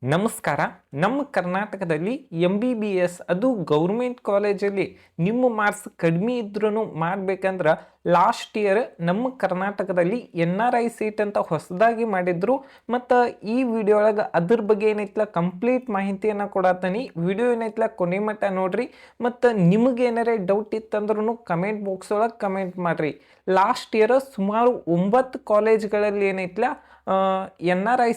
ನಮಸ್ಕಾರ. ನಮ್ಮ ಕರ್ನಾಟಕದಲ್ಲಿ MBBS ಅದು ಗೌರ್ಮೆಂಟ್ ಕಾಲೇಜಲ್ಲಿ ನಿಮ್ಮ ಮಾರ್ಕ್ಸ್ ಕಡಿಮೆ ಇದ್ರೂ ಮಾಡ್ಬೇಕಂದ್ರೆ ಲಾಸ್ಟ್ ಇಯರ್ ನಮ್ಮ ಕರ್ನಾಟಕದಲ್ಲಿ NRI ಸೀಟ್ ಅಂತ ಹೊಸದಾಗಿ ಮಾಡಿದ್ರು. ಮತ್ತು ಈ ವಿಡಿಯೋ ಒಳಗೆ ಅದ್ರ ಬಗ್ಗೆ ಏನೈತಲ್ಲ ಕಂಪ್ಲೀಟ್ ಮಾಹಿತಿಯನ್ನು ಕೊಡತ್ತೀನಿ. ವಿಡಿಯೋ ಏನೈತಲ್ಲ ಕೊನೆ ಮಟ್ಟ ನೋಡ್ರಿ. ಮತ್ತು ನಿಮಗೆ ಏನಾರೇ ಡೌಟ್ ಇತ್ತಂದ್ರೂ ಕಮೆಂಟ್ ಬಾಕ್ಸ್ ಒಳಗೆ ಕಮೆಂಟ್ ಮಾಡಿರಿ. ಲಾಸ್ಟ್ ಇಯರ್ ಸುಮಾರು 9 ಕಾಲೇಜ್ಗಳಲ್ಲಿ ಏನೈತಲ್ಲ NRI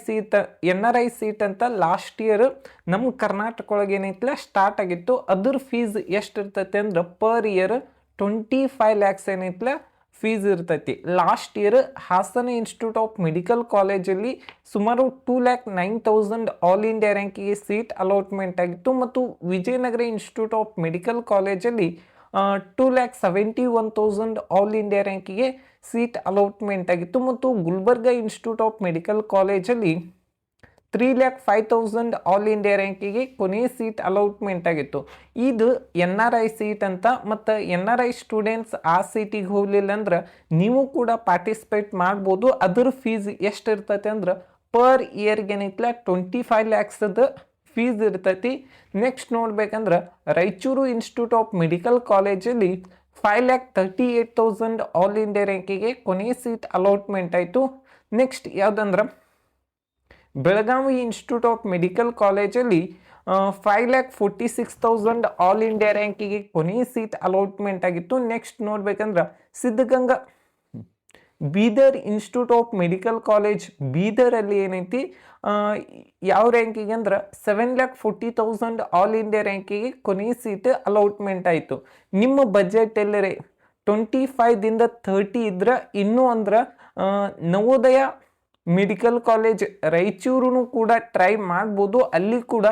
ಸೀಟ್ ಅಂತ ಲಾಸ್ಟ್ ಇಯರ್ ನಮ್ಮ ಕರ್ನಾಟಕ ಒಳಗೆ ಏನೈತಲ್ಲ ಸ್ಟಾರ್ಟ್ ಆಗಿತ್ತು. ಅದ್ರ ಫೀಸ್ ಎಷ್ಟು ಇರ್ತೈತೆ ಅಂದ್ರೆ ಪರ್ ಇಯರ್ 25 lakhs ಏನೈತಲ್ಲ ಫೀಸ್ ಇರ್ತೈತಿ. Last year Hassan institute of medical ಕಾಲೇಜಲ್ಲಿ ಸುಮಾರು 2,09,000 ಆಲ್ ಇಂಡಿಯಾ ರ್ಯಾಂಕಿಗೆ ಸೀಟ್ ಅಲಾಟ್ಮೆಂಟ್ ಆಗಿತ್ತು. ಮತ್ತು ವಿಜಯನಗರ ಇನ್ಸ್ಟಿಟ್ಯೂಟ್ ಆಫ್ ಮೆಡಿಕಲ್ ಕಾಲೇಜಲ್ಲಿ 2,71,000 ಆಲ್ ಇಂಡಿಯಾ ರ್ಯಾಂಕಿಗೆ ಸೀಟ್ ಅಲಾಟ್ಮೆಂಟ್ ಆಗಿತ್ತು. ಮತ್ತು ಗುಲ್ಬರ್ಗಾ ಇನ್ಸ್ಟಿಟ್ಯೂಟ್ ಆಫ್ ಮೆಡಿಕಲ್ ಕಾಲೇಜಲ್ಲಿ 3,05,000 ಆಲ್ ಇಂಡಿಯಾ ರ್ಯಾಂಕಿಗೆ ಕೊನೆಯ ಸೀಟ್ ಅಲಾಟ್ಮೆಂಟ್ ಆಗಿತ್ತು. ಇದು NRI ಸೀಟ್ ಅಂತ. ಮತ್ತು NRI ಸ್ಟೂಡೆಂಟ್ಸ್ ಆ ಸೀಟಿಗೆ ಹೋಗಲಿಲ್ಲ ಅಂದ್ರೆ ನೀವು ಕೂಡ ಪಾರ್ಟಿಸಿಪೇಟ್ ಮಾಡ್ಬೋದು. ಅದ್ರ ಫೀಸ್ ಎಷ್ಟು ಇರ್ತೈತೆ ಅಂದ್ರೆ ಪರ್ ಇಯರ್ಗೆ ಏನೈತಲ್ಲ 25 lakhs ಫೀಸ್ ಇರ್ತೈತಿ. ನೆಕ್ಸ್ಟ್ ನೋಡ್ಬೇಕಂದ್ರೆ ರಾಯಚೂರು ಇನ್ಸ್ಟಿಟ್ಯೂಟ್ ಆಫ್ ಮೆಡಿಕಲ್ ಕಾಲೇಜಲ್ಲಿ 5,38,000 ಆಲ್ ಇಂಡಿಯಾ ರ್ಯಾಂಕಿಗೆ ಕೊನೆಯ ಸೀಟ್ ಅಲಾಟ್ಮೆಂಟ್ ಆಯಿತು. ನೆಕ್ಸ್ಟ್ ಯಾವುದಂದ್ರೆ ಬೆಳಗಾವಿ ಇನ್ಸ್ಟಿಟ್ಯೂಟ್ ಆಫ್ ಮೆಡಿಕಲ್ ಕಾಲೇಜಲ್ಲಿ 5,46,000 ಆಲ್ ಇಂಡಿಯಾ ರ್ಯಾಂಕಿಗೆ ಕೊನೆಯ ಸೀಟ್ ಅಲಾಟ್ಮೆಂಟ್ ಆಗಿತ್ತು. ನೆಕ್ಸ್ಟ್ ನೋಡ್ಬೇಕಂದ್ರೆ Siddaganga Bidar institute of medical college ಬೀದರಲ್ಲಿ ಏನೈತಿ ಯಾವ ರ್ಯಾಂಕಿಗೆ ಅಂದ್ರೆ 7,40,000 ಆಲ್ ಇಂಡಿಯಾ ರ್ಯಾಂಕಿಗೆ ಕೊನೆಯ ಸೀಟ್ ಅಲಾಟ್ಮೆಂಟ್ ಆಯಿತು. ನಿಮ್ಮ ಬಜೆಟ್ ಎಲ್ಲರೇ 25ದಿಂದ 30 ಇದ್ರೆ ಇನ್ನೂ ಅಂದ್ರೆ ನವೋದಯ ಮೆಡಿಕಲ್ ಕಾಲೇಜ್ ರಾಯಚೂರು ಕೂಡ ಟ್ರೈ ಮಾಡ್ಬೋದು. ಅಲ್ಲಿ ಕೂಡ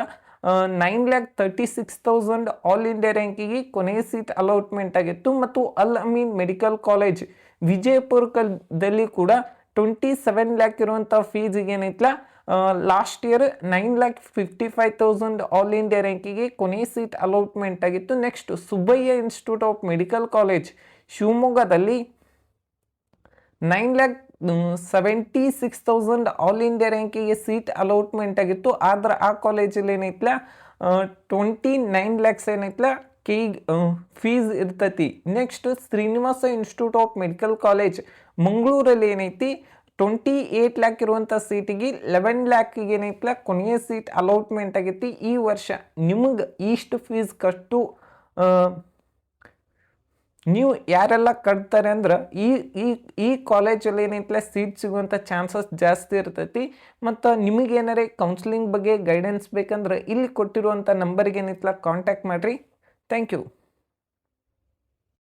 9,36,000 ಆಲ್ ಇಂಡಿಯಾ ರ್ಯಾಂಕಿಗೆ ಕೊನೆಯ ಸೀಟ್ ಅಲಾಟ್ಮೆಂಟ್ ಆಗಿತ್ತು. ಮತ್ತು ಅಲ್ ಅಮೀನ್ ಮೆಡಿಕಲ್ ಕಾಲೇಜ್ ವಿಜಯಪುರದಲ್ಲಿ ಕೂಡ 27 lakh ಇರುವಂಥ ಫೀಸಿಗೆ ಏನೈತಲ್ಲ ಲಾಸ್ಟ್ ಇಯರ್ 9,55,000 ಆಲ್ ಇಂಡಿಯಾ ರ್ಯಾಂಕಿಗೆ ಕೊನೆಯ ಸೀಟ್ ಅಲಾಟ್ಮೆಂಟ್ ಆಗಿತ್ತು. Next Subbaiah institute of medical college ಶಿವಮೊಗ್ಗದಲ್ಲಿ 9,76,000 ಆಲ್ ಇಂಡಿಯಾ ರ್ಯಾಂಕಿಗೆ ಸೀಟ್ ಅಲಾಟ್ಮೆಂಟ್ ಆಗಿತ್ತು. ಆದ್ರೆ ಆ ಕಾಲೇಜಲ್ಲಿ ಏನೈತಲ್ಲ 29 lakhs ಏನೈತಲ್ಲ ಫೀಸ್ ಇರ್ತೈತಿ. Next Srinivasa institute of medical college ಮಂಗಳೂರಲ್ಲಿ ಏನೈತಿ 28 lakh ಇರುವಂಥ ಸೀಟಿಗೆ 11 lakhಗೆ ಏನೈತಲ್ಲ ಕೊನೆಯ ಸೀಟ್ ಅಲಾಟ್ಮೆಂಟ್ ಆಗೈತಿ. ಈ ವರ್ಷ ನಿಮಗೆ ಇಷ್ಟು ಫೀಸ್ ಕಟ್ಟು ನೀವು ಯಾರೆಲ್ಲ ಕಟ್ತಾರೆ ಅಂದ್ರೆ ಈ ಕಾಲೇಜಲ್ಲಿ ಏನೈತಲ್ಲ ಸೀಟ್ ಸಿಗುವಂಥ ಚಾನ್ಸಸ್ ಜಾಸ್ತಿ ಇರ್ತೈತಿ. ಮತ್ತು ನಿಮಗೇನಾರೇ ಕೌನ್ಸಿಲಿಂಗ್ ಬಗ್ಗೆ ಗೈಡೆನ್ಸ್ ಬೇಕಂದ್ರೆ ಇಲ್ಲಿ ಕೊಟ್ಟಿರುವಂಥ ನಂಬರ್ಗೆ ಏನೈತಲ್ಲ ಕಾಂಟ್ಯಾಕ್ಟ್ ಮಾಡಿರಿ. Thank you.